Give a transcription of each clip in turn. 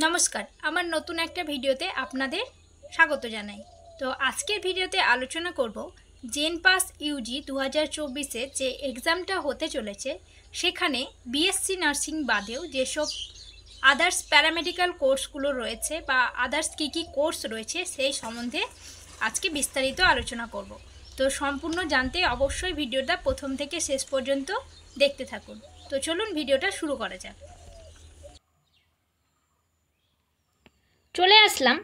নমস্কার, আমার নতুন একটা ভিডিওতে আপনাদের স্বাগত জানাই। তো আজকের ভিডিওতে আলোচনা করব জেন পাস ইউজি 2024-এর যে এক্সামটা হতে চলেছে সেখানে বিএসসি নার্সিং বাদেও যেসব আদার্স প্যারামেডিক্যাল কোর্সগুলো রয়েছে বা আদার্স কী কোর্স রয়েছে সেই সম্বন্ধে আজকে বিস্তারিত আলোচনা করব। তো সম্পূর্ণ জানতে অবশ্যই ভিডিওটা প্রথম থেকে শেষ পর্যন্ত দেখতে থাকুন। তো চলুন ভিডিওটা শুরু করা যাক। চলে আসলাম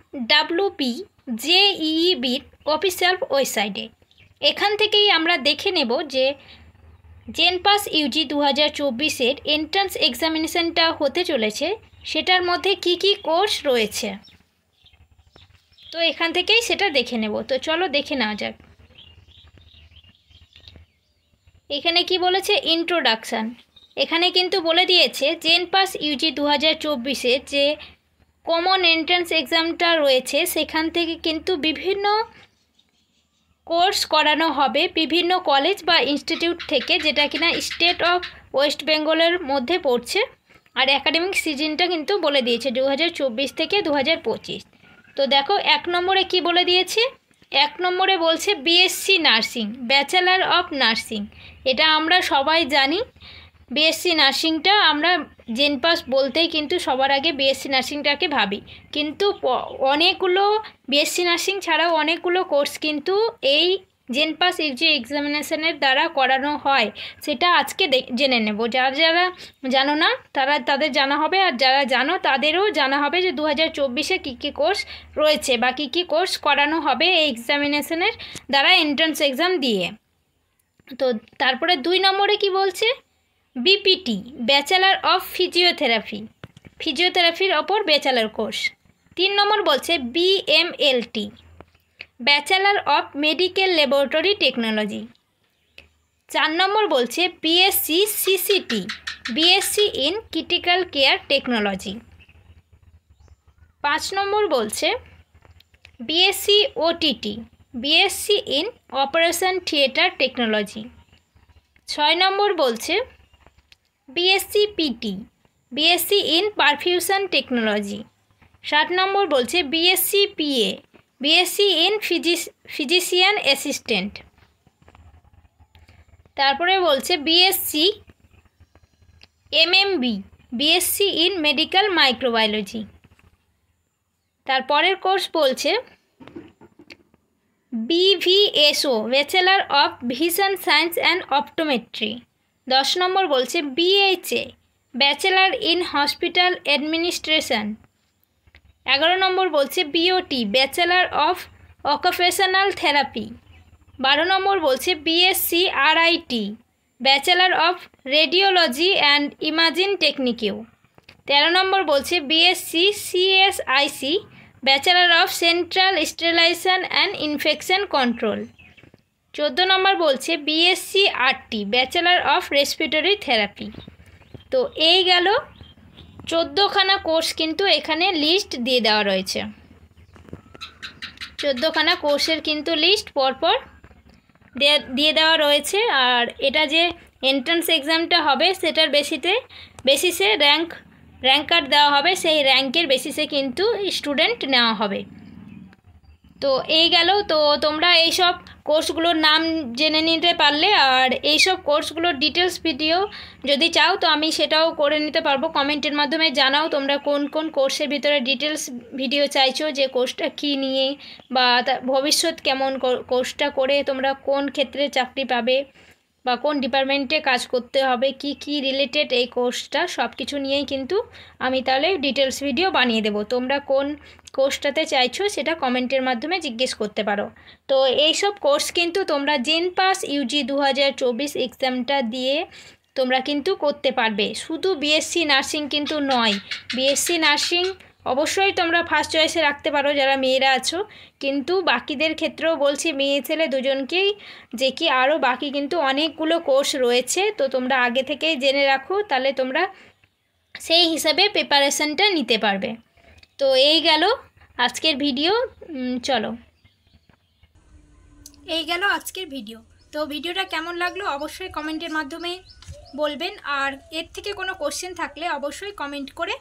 WPJEEBর অফিসিয়াল ওয়েবসাইটে। এখান থেকেই আমরা দেখে নেব যে জেন পাস ইউজি 2024-এর এন্ট্রান্স এক্সামিনেশনটা হতে চলেছে সেটার মধ্যে কি কোর্স রয়েছে। তো এখান থেকেই সেটা দেখে নেব। তো চলো দেখে নেওয়া যাক। এখানে কি বলেছে, ইন্ট্রোডাকশান। এখানে কিন্তু বলে দিয়েছে জেন পাস ইউজি 2024-এর যে কমন এন্ট্রান্স এক্সামটা রয়েছে সেখান থেকে কিন্তু বিভিন্ন কোর্স করানো হবে বিভিন্ন কলেজ বা ইনস্টিটিউট থেকে, যেটা কিনা স্টেট অফ ওয়েস্ট বেঙ্গলের মধ্যে পড়ছে। আর একাডেমিক সিজনটা কিন্তু বলে দিয়েছে 2024 থেকে 2025। তো দেখো 1 নম্বরে কি বলে দিয়েছে। 1 নম্বরে বলছে BSc nursing, bachelor of nursing. এটা আমরা সবাই জানি। বিএসসি নার্সিংটা আমরা জেন পাস বলতেই কিন্তু সবার আগে বিএসসি নার্সিংটাকে ভাবি, কিন্তু অনেকগুলো বিএসসি নার্সিং ছাড়াও অনেকগুলো কোর্স কিন্তু এই জেন পাস ইউজি এক্সামিনেশনের দ্বারা করানো হয়। সেটা আজকে জেনে নেব। যারা জানো না তাদের জানা হবে, আর যারা জানো তাদেরও জানা হবে যে 2024-এ কী কোর্স রয়েছে বা কী কোর্স করানো হবে এই এক্সামিনেশনের দ্বারা এন্ট্রান্স এক্সাম দিয়ে। তো তারপরে 2 নম্বরে কি বলছে, বিপিটি, ব্যাচেলার অফ ফিজিওথেরাপি, ফিজিওথেরাপির ওপর ব্যাচেলার কোর্স। 3 নম্বর বলছে BMLT, bachelor of medical laboratory technology. 4 number বলছে BSc CCT, BSc in critical care technology. 5 number বলছে BSc OTT, BSc in operation theatre technology. 6 number বলছে BSc PT, BSc in perfusion technology. 7 number বলছে BSc PA, BSc in physician assistant. তারপরে বলছে BSc MMB, BSc in medical microbiology. তারপরের course বলছে বিভিএসও, bachelor of vision science and optometry. 10 নম্বর বলছে BHA, bachelor in hospital administration. 11 নম্বর বলছে BOT, bachelor of occupational therapy. 12 নম্বর বলছে BSc RIT, bachelor of radiology and imaging টেকনিকেও। 13 নম্বর বলছে BSc CSIC, bachelor of central sterilisation and infection control. 14 নম্বর বলছে BSc RT, bachelor of respiratory therapy. তো এই গেল 14খানা কোর্স কিন্তু এখানে লিস্ট দিয়ে দেওয়া রয়েছে। 14খানা কোর্সের কিন্তু লিস্ট পরপর দিয়ে দেওয়া রয়েছে। আর এটা যে এন্ট্রান্স এক্সামটা হবে সেটার বেসিসে র্যাঙ্ক কার্ড দেওয়া হবে, সেই র্যাঙ্কের বেসিসে কিন্তু স্টুডেন্ট নেওয়া হবে। তো এই গেল। তো তোমরা এইসব কোর্সগুলোর নাম জেনে নিতে পারলে, আর এইসব কোর্সগুলোর ডিটেলস ভিডিও যদি চাও তো আমি সেটাও করে নিতে পারবো। কমেন্টের মাধ্যমে জানাও তোমরা কোন কোর্সের ভিতরে ডিটেলস ভিডিও চাইছো, যে কোর্সটা কী নিয়ে বা ভবিষ্যৎ কেমন, কোর্সটা করে তোমরা কোন ক্ষেত্রে চাকরি পাবে বা কোন ডিপার্টমেন্টে কাজ করতে হবে, কি রিলেটেড এই কোর্সটা, সব কিছু নিয়েই কিন্তু আমি তাহলে ডিটেলস ভিডিও বানিয়ে দেবো। তোমরা কোন কোর্সটাতে চাইছো সেটা কমেন্টের মাধ্যমে জিজ্ঞেস করতে পারো। তো এইসব কোর্স কিন্তু তোমরা জেন পাস ইউজি 2024 এক্সামটা দিয়ে তোমরা কিন্তু করতে পারবে। শুধু বিএসসি নার্সিং কিন্তু নয়, বিএসসি নার্সিং অবশ্যই তোমরা ফার্স্ট চয়েসে রাখতে পারো যারা মেয়েরা আছো, কিন্তু বাকিদের ক্ষেত্রেও বলছি মেয়ে ছেলে দুজনকেই, যে কি আরও বাকি কিন্তু অনেকগুলো কোর্স রয়েছে। তো তোমরা আগে থেকেই জেনে রাখো, তাহলে তোমরা সেই হিসাবে প্রিপারেশনটা নিতে পারবে। তো এই গেল আজকের ভিডিও। চলো, এই গেল আজকের ভিডিও। তো ভিডিওটা কেমন লাগলো অবশ্যই কমেন্টের মাধ্যমে বলবেন, আর এর থেকে কোনো কোশ্চেন থাকলে অবশ্যই কমেন্ট করে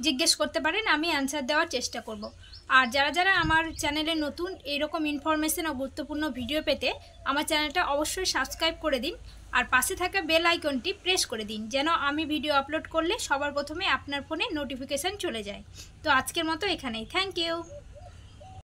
জিজ্ঞেস করতে পারেন, আমি অ্যান্সার দেওয়ার চেষ্টা করব। আর যারা যারা আমার চ্যানেলে নতুন, এরকম ইনফরমেশন ও গুরুত্বপূর্ণ ভিডিও পেতে আমার চ্যানেলটা অবশ্যই সাবস্ক্রাইব করে দিন আর পাশে থাকা বেল আইকনটি প্রেস করে দিন, যেন আমি ভিডিও আপলোড করলে সবার প্রথমে আপনার ফোনে নোটিফিকেশান চলে যায়। তো আজকের মতো এখানেই, থ্যাংক ইউ।